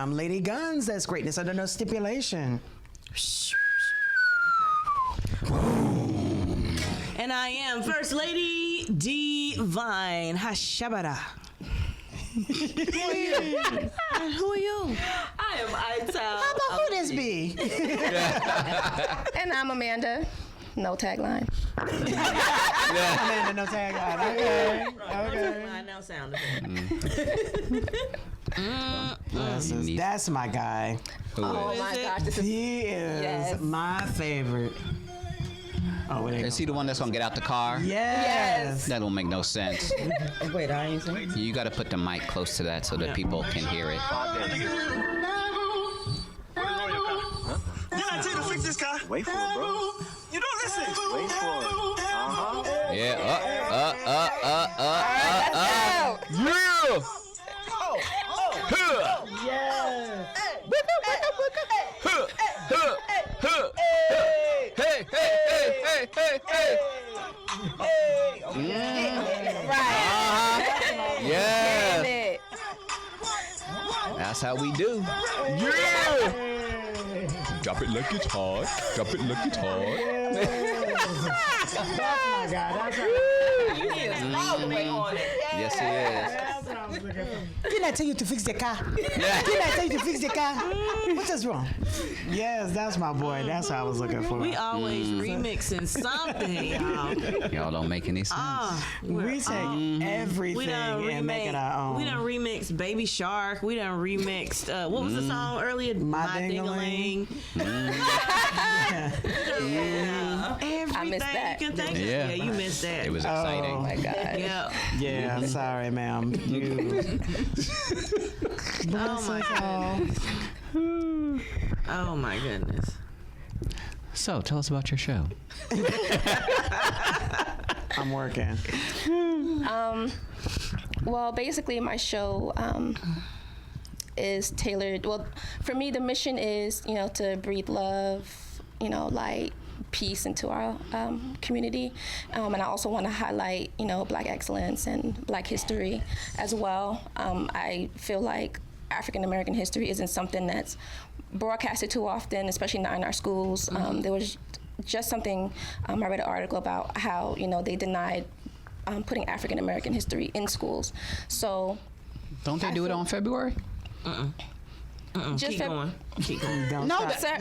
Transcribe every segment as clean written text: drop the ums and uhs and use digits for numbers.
I'm Lady G.U.N.S. That's greatness under no stipulation. And I am First Lady Divine Hashabara. Who are you? I am Ital. How about who this be? And I'm Amanda. No tagline. Amanda, no tagline. Okay. I now sound That's my guy. Oh my gosh, this is He is my favorite. Oh, it ain't. Is he the one that's gonna get out the car? Yes. That don't make no sense. Wait, I ain't saying. You got to put the mic close to that so that people can hear it. Didn't I tell you to fix this car? Wait for it, bro. You don't listen. Wait for it. Yeah. Yeah. That's how we do. Yeah. Drop it like it's hot. Drop it like it's hot. That's my guy. That's how. He is all the way on it. Yes, he is. That's what I was looking for. Didn't I tell you to fix the car? Yeah. Didn't I tell you to fix the car? What is wrong? Yes, that's my boy. That's what I was looking for. We always remixing something, y'all. Y'all don't make any sense. We take everything and make it our own. We done remixed Baby Shark. We done remixed, what was the song earlier? My Ding-a-ling. Everything I missed that. you can think of. Yeah. Yeah, you missed that. It was exciting. oh my god. Yeah. Yeah, I'm sorry, ma'am. You. Oh my goodness. Oh my goodness. So, tell us about your show. I'm working. Well, basically, my show is tailored. Well, for me, the mission is, to breathe love, light, peace into our community. And I also want to highlight, Black excellence and Black history as well. I feel like African American history isn't something that's broadcasted too often, especially not in our schools. There was just something, I read an article about how, they denied putting African American history in schools. So Don't they do it on February? just Keep going. Keep going. Don't No, stop.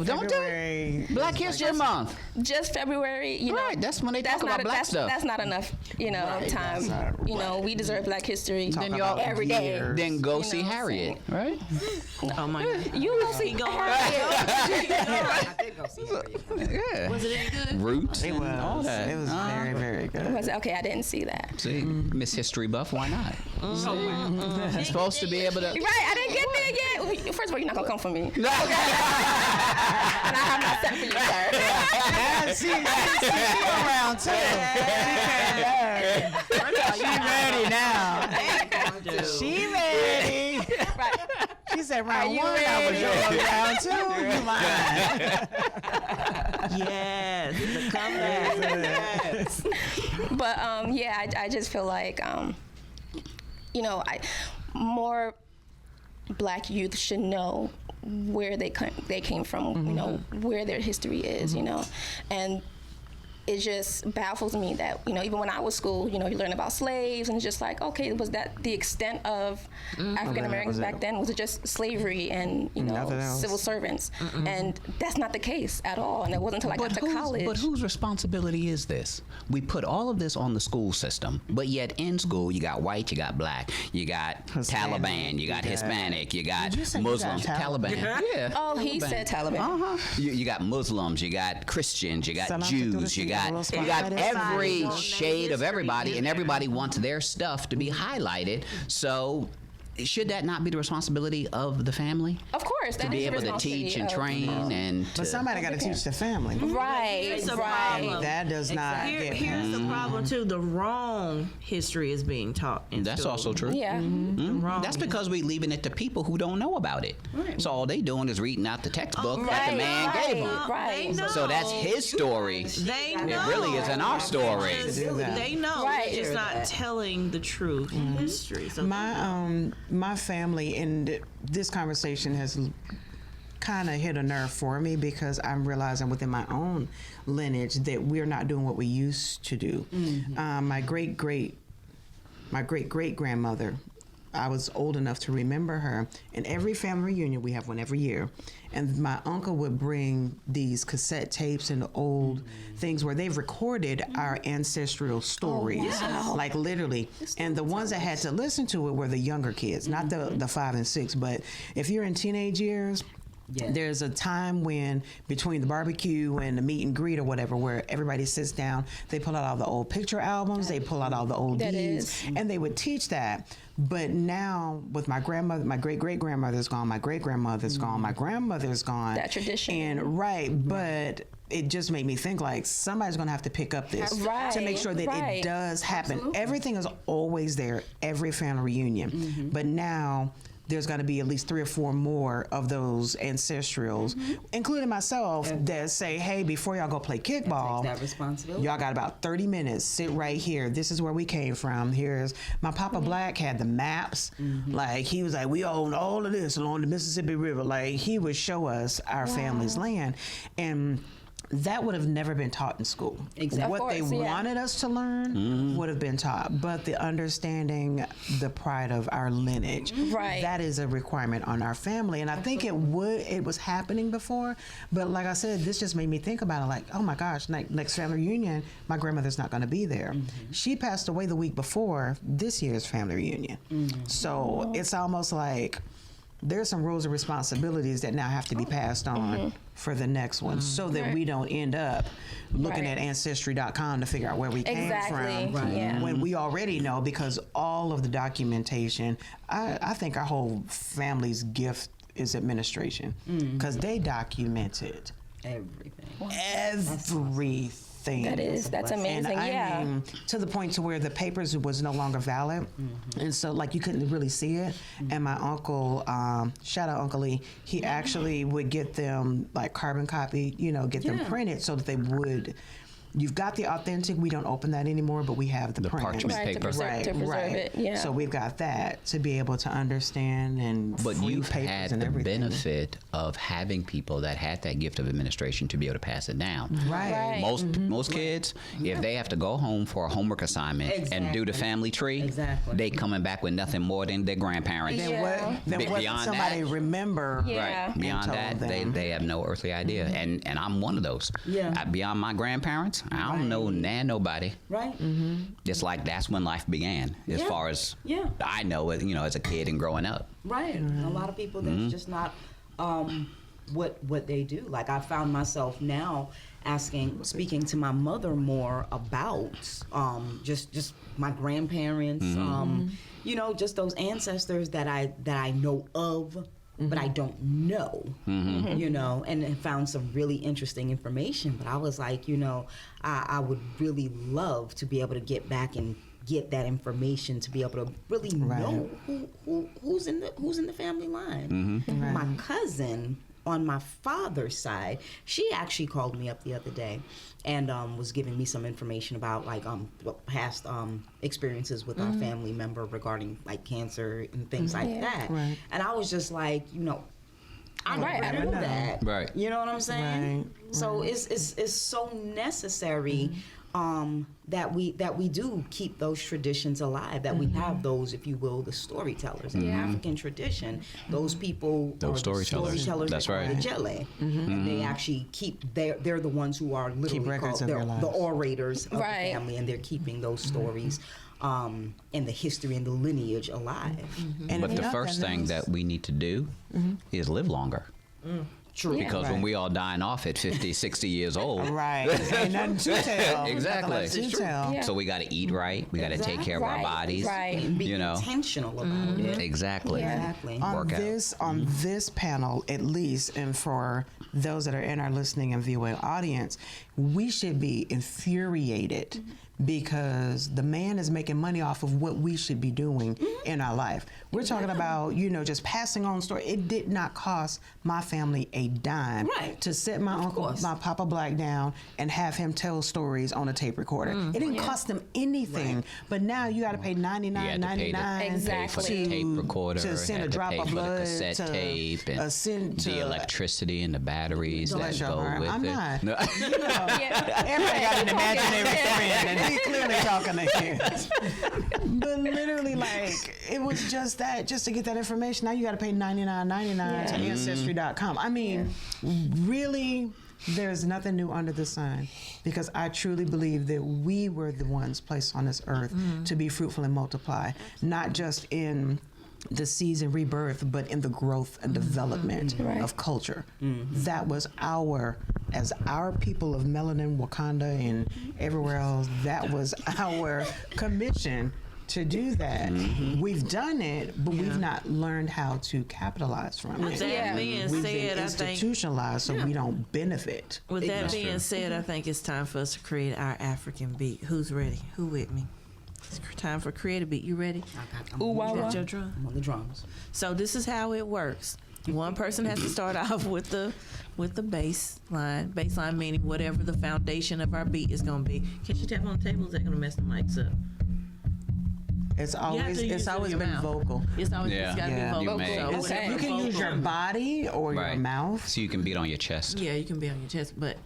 don't do it. Black History Month. just February, Right, that's when they talk about black stuff. That's not enough, time. that's not- We deserve Black history Then y'all every day. years. Then go You see know, Harriet, right? Oh my God. You will see Keep going. Yeah. Was it any good? Roots It and was. all that. It was very, very good. Was it? Okay, I didn't see that. See, Miss History Buff, why not? It's supposed to be able to. Right, I didn't get there yet. First of all, you're not gonna come for me. And I have not set for you, sir. And she around too. She ready now. She ready. Right. She said round you one, I was ready? yours. Round two, you mine. Yes. The comeback. Yes. But I just feel like more Black youth should know where they came from, where their history is, and it just baffles me that, even when I was school, you learn about slaves, and it's just like, okay, was that the extent of African Americans back then? Was it just slavery and, Nothing else. civil servants? And that's not the case at all. And it wasn't until I got to college. But whose responsibility is this? We put all of this on the school system, but yet in school you got white, you got black, you got Hispanic, Taliban, you got Hispanic, you got Did you say you got Muslims. Taliban? Yeah. Oh, he said Taliban. You got Muslims, you got Christians, you got Salam Jews, you got every shade of everybody, and everybody wants their stuff to be highlighted. So should that not be the responsibility of the family? Of course, To that be is the able to teach and responsibility train and But to, somebody got to teach the family. Right, Here's the right. problem. That does not get Here's the problem too. The wrong history is being taught in that's school. also true. Yeah. The wrong That's because we leaving it to people who don't know about it. So all they doing is reading out the textbook that the man gave them. Right. They know. So that's his story. They know. It really isn't our story. They know. Right. They're just not telling the truth history. So My family ended this conversation has kind of hit a nerve for me because I'm realizing within my own lineage that we're not doing what we used to do. My great great grandmother, I was old enough to remember her. In every family reunion, we have one every year, and my uncle would bring these cassette tapes and old things where they've recorded our ancestral stories, like literally. And the ones that had to listen to it were the younger kids, not the 5 and 6. But if you're in teenage years, there's a time when between the barbecue and the meet and greet or whatever, where everybody sits down, they pull out all the old picture albums, they pull out all the old deeds, and they would teach that. But now with my grandmother, my great-great-grandmother's gone, my great-grandmother's gone, my grandmother's gone. That tradition. And but it just made me think like somebody's gonna have to pick up this to make sure that it does happen. Absolutely. Everything is always there, every family reunion. But now there's got to be at least 3 or 4 more of those ancestrals, including myself, that say, hey, before y'all go play kickball, that responsibility. Y'all got about 30 minutes. Sit right here. This is where we came from. Here's my Papa Black had the maps. Like he was like, we own all of this along the Mississippi River. Like he would show us our family's land. And that would have never been taught in school. Exactly. What they wanted us to learn would have been taught, but the understanding the pride of our lineage, that is a requirement on our family. And I think it was happening before, but like I said, this just made me think about it like, oh my gosh, next family reunion, my grandmother's not gonna be there. She passed away the week before this year's family reunion. So it's almost like there's some roles and responsibilities that now have to be passed on for the next one, so that we don't end up looking at Ancestry.com to figure out where we came from when we already know, because all of the documentation, I think our whole family's gift is administration, because they documented everything. That's amazing. And I mean, to the point to where the papers was no longer valid, and so like you couldn't really see it. And my uncle, shout out Uncle Lee, he actually would get them like carbon copy, get them printed so that they would. You've got the authentic. We don't open that anymore, but we have the print. Parchment paper. To preserve it. Yeah. So we've got that to be able to understand and. But you've had the benefit of having people that had that gift of administration to be able to pass it down. Right. Most kids, if they have to go home for a homework assignment and do the family tree, they coming back with nothing more than their grandparents. Then what somebody remember. Right. Beyond that, they have no earthly idea. And I'm one of those. Beyond my grandparents, I don't know nobody. Right. It's like that's when life began, as far as I know it, as a kid and growing up. Right. A lot of people, that's just not what they do. Like I found myself now speaking to my mother more about just my grandparents, just those ancestors that I know of. But I don't know, and found some really interesting information. But I was like, I would really love to be able to get back and get that information to be able to really know who's in the family line. My cousin on my father's side, she actually called me up the other day and was giving me some information about like past experiences with our family member regarding like cancer and things like that. Right. And I was just like, I never knew that. Right. You know what I'm saying? Right. So it's so necessary that we do keep those traditions alive, that we have those, if you will, the storytellers in the African tradition. Those people, those storytellers. That's right. The jelly, and they actually they're the ones who are literally called the orators of the family, and they're keeping those stories and the history and the lineage alive. But the first thing that we need to do is live longer. True. Because when we all dying off at 50, 60 years old. Ain't nothing to tell. Exactly. Yeah. So we got to eat right. We got to take care of our bodies. And be intentional about it. Exactly. On this panel, at least, and for those that are in our listening and viewing audience, we should be infuriated because the man is making money off of what we should be doing in our life. We're talking about, just passing on story. It did not cost my family a dime to sit my my Papa Black down and have him tell stories on a tape recorder. It didn't cost them anything, but now you got to pay $99.99 exactly. for the tape recorder, to send a drop of blood, the cassette tape, and the electricity and the batteries that go with I'm it. not. No. Everybody got an imaginary friend, and he's clearly talking to kids. But literally, it was just that, just to get that information. Now you got to pay $99.99 to Ancestry.com. I mean, really, there's nothing new under the sun, because I truly believe that we were the ones placed on this earth to be fruitful and multiply, not just in the seeds and rebirth, but in the growth and development of culture. That was as our people of melanin, Wakanda, and everywhere else, that was our commission to do that. We've done it, but we've not learned how to capitalize from it. With that being We've said, been I think institutionalized, so we don't benefit. with that being said, I think it's time for us to create our African beat. Who's ready? Who with me? It's time for create a beat. You ready? Ooh, You got your drum? I'm on the drums. So this is how it works. One person has to start off with the baseline. Baseline meaning whatever the foundation of our beat is going to be. Can she tap on the table? Is that going to mess the mics up? It's You have always to use always your been mouth. vocal. It's always Yeah. got to Yeah. be You vocal. may. So Okay. whatever You can use your vocal- body or your Right. mouth. So you can beat on your chest. Yeah, you can be on your chest, but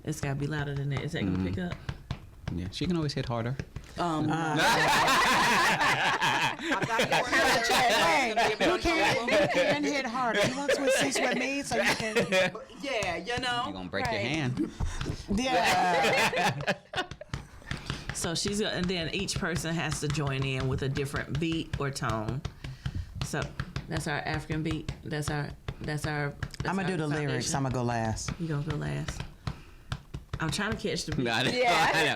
it's got to be louder than that. Is that going to pick up? Yeah, she can always hit harder. I've got You can hit harder. You want to switch seats with me so you can? Yeah, You're gonna break your Right. hand. Yeah. So and then each person has to join in with a different beat or tone. So that's our African beat. That's our. I'm gonna do the lyrics. I'm gonna go last. You gonna go last? I'm trying to catch the beat. I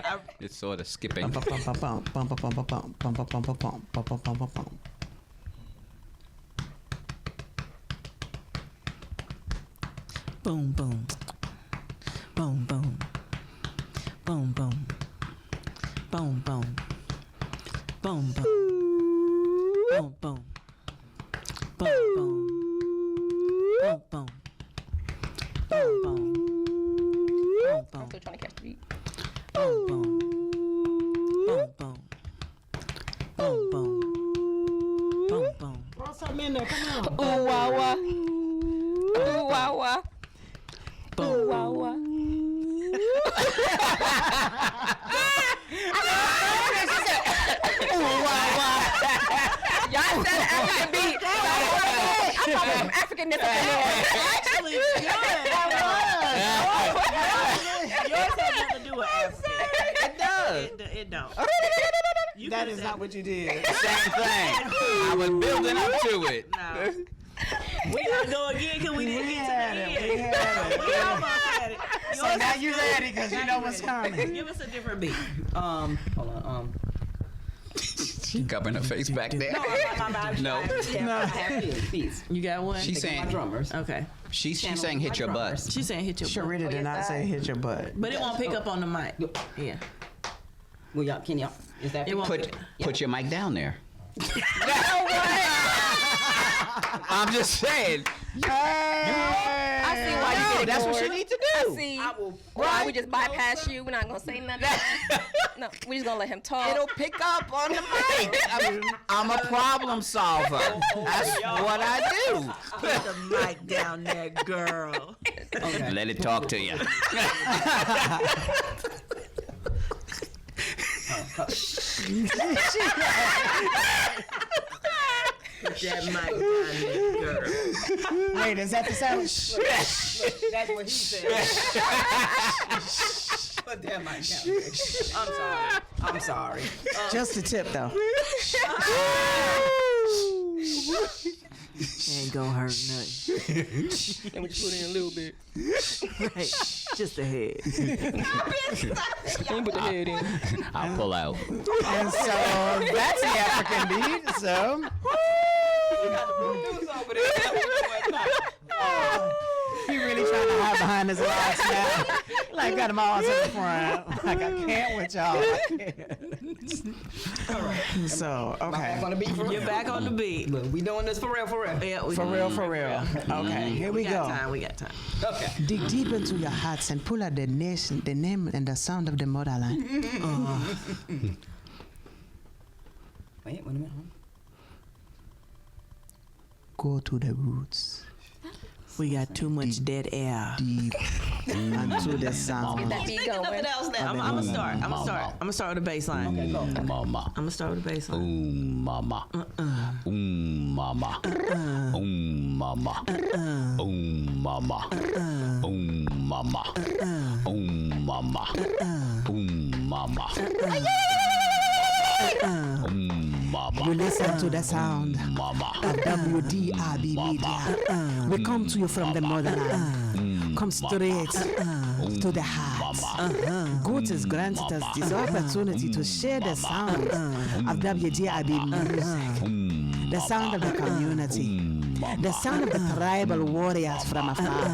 know. It's sort of skipping. Boom, boom. Boom, boom. Boom, boom. Boom, boom. Boom, boom. Boom, boom. Boom, boom. Boom, boom. Boom, boom. Boom, boom. I'm still trying to catch the beat. Boom, boom. Boom, boom. Boom, boom. Boom, boom. Throw something in there. Come on. Ooh, wah, wah. Ooh, wah, wah. Ooh, wah, wah. Y'all said African beat. I thought some Africanness up in there. Actually, good. Yours has nothing to do with African. It does. It don't. That is not what you did. Same thing. I was building up to it. No. We gotta go again because we didn't get to the end. We had it. We almost had it. So now you're ready because you know what's coming. Give us a different beat. hold on. She covering her face back there. No. I have beats. You got one? She's My saying. drummers. Okay. She's saying hit your butt. She's saying hit your butt. Sharita did not say hit your butt. But it won't pick up on the mic. Yeah. Well, y'all, can y'all? Is that? It won't Put your mic down there. I'm just saying. I see why you did it. That's what you need to do. I see why we just bypass you. We're not gonna say nothing. No, we're just gonna let him talk. It'll pick up on the mic. I'm a problem solver. That's what I do. Put the mic down there, girl. Okay. Let it talk to you. Put that mic down there, girl. Wait, is that the sound? That's what he said. Put that mic down. I'm sorry. Just the tip, though. Ain't gonna hurt nothing. And we just put in a little bit. Right. Just the head. Put the head in. I'll pull out. And so that's the African beat. So he really really trying to hide behind this last now. Like, got them all to the front. Like, I can't with y'all. I can't. All right. So, Back okay. on the beat for real. You're back on the beat. Look, we doing this for real, for real. Yeah, we For real. Okay, here we go. We got time. Okay. Dig deep into your hearts and pull out the name and the sound of the motherland. Wait a minute. Go to the roots. We got too much dead air. Deep into the sound. That be going. I'm gonna start. I'm gonna start with the bass line. Okay, go. Mama. I'm gonna start with the bass line. Mama. Mama. Mama. Mama. Mama. Mama. Mama. You listen to the sound Mama. of WDRBmedia. We come to you from the motherland. Come straight to the heart. God has granted us this opportunity to share the sound of WDRB music, the sound of the community, the sound of the tribal warriors from afar,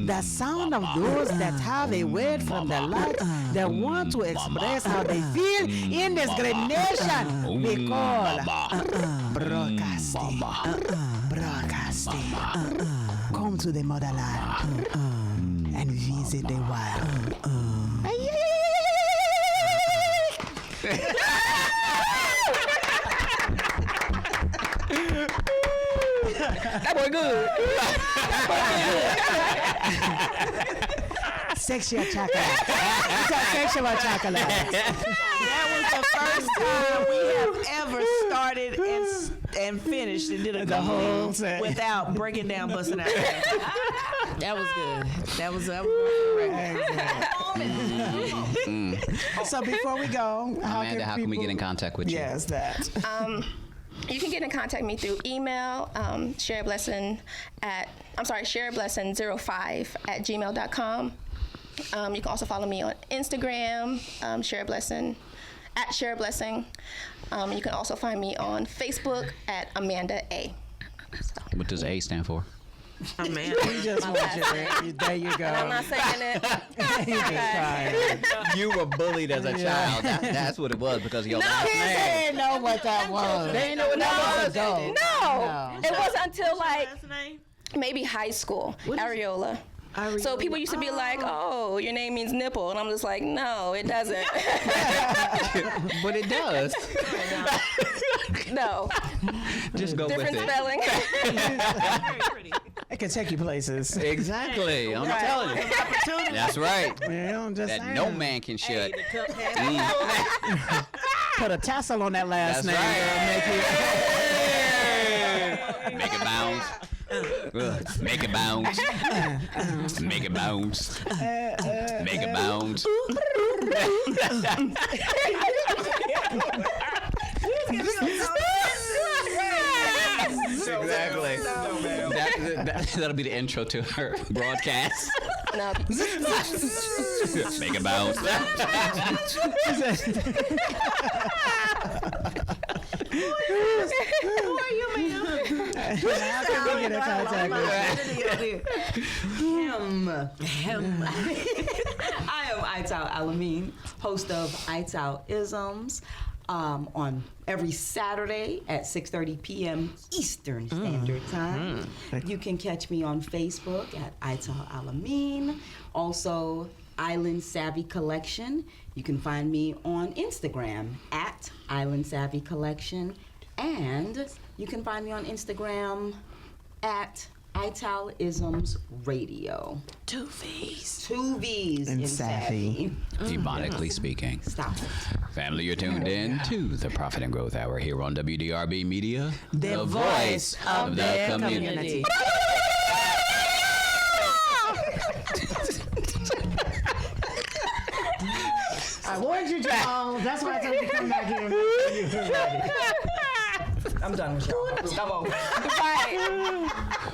the sound of those that have a word from the Lord that want to express how they feel in this great nation we call broadcasting. Broadcasting. Come to the motherland and visit the wild. That boy good. Sexual chocolate. Sexual chocolate. That was the first time we have ever started and finished and did a The whole complete set. without breaking down, busting out. That was good. That was So before we go, Amanda, how can we get in contact with you? Yes, that. You can get in contact with me through email, shareablessing05@gmail.com. You can also follow me on Instagram, shareablessing, @shareablessing. You can also find me on Facebook at Amanda A. So, What does A stand for? man. We just want you there. There you go. I'm not saying it. You just tried. You were bullied as a child. That's what it was because of your last They name. didn't know what that was. They didn't know what that was. No, it wasn't until like Last name? maybe high school. Areola. So people used to be like, "Oh, your name means nipple," and I'm just like, "No, it doesn't." But it does. No, Just go different with it. spelling. Very pretty. It can take you places. Exactly. I'm telling you. That's right. You know, just That saying. no man can shut. Put a tassel on that last That's name. right. Make it bounce. Make it bounce. Make it bounce. Make it bounce. Exactly. That'll be the intro to her broadcast. No, Make it bounce. Who are you, ma'am? How can we get in contact with I am Ital Alameen, host of Ital Isms, on every Saturday at 6:30 p.m. Eastern Standard Time. You can catch me on Facebook at Ital Alameen. Also, Island Savvy Collection. You can find me on Instagram at Island Savvy Collection. And you can find me on Instagram at Ital Isms Radio. 2 V's. 2 V's And in savvy. Demonically speaking. Stop it. Family, you're tuned in to the Profit and Growth Hour here on WDRB Media, The voice of the community. I warned you, Jamal. That's why I told you to come back here. I'm done with y'all. Come on. right.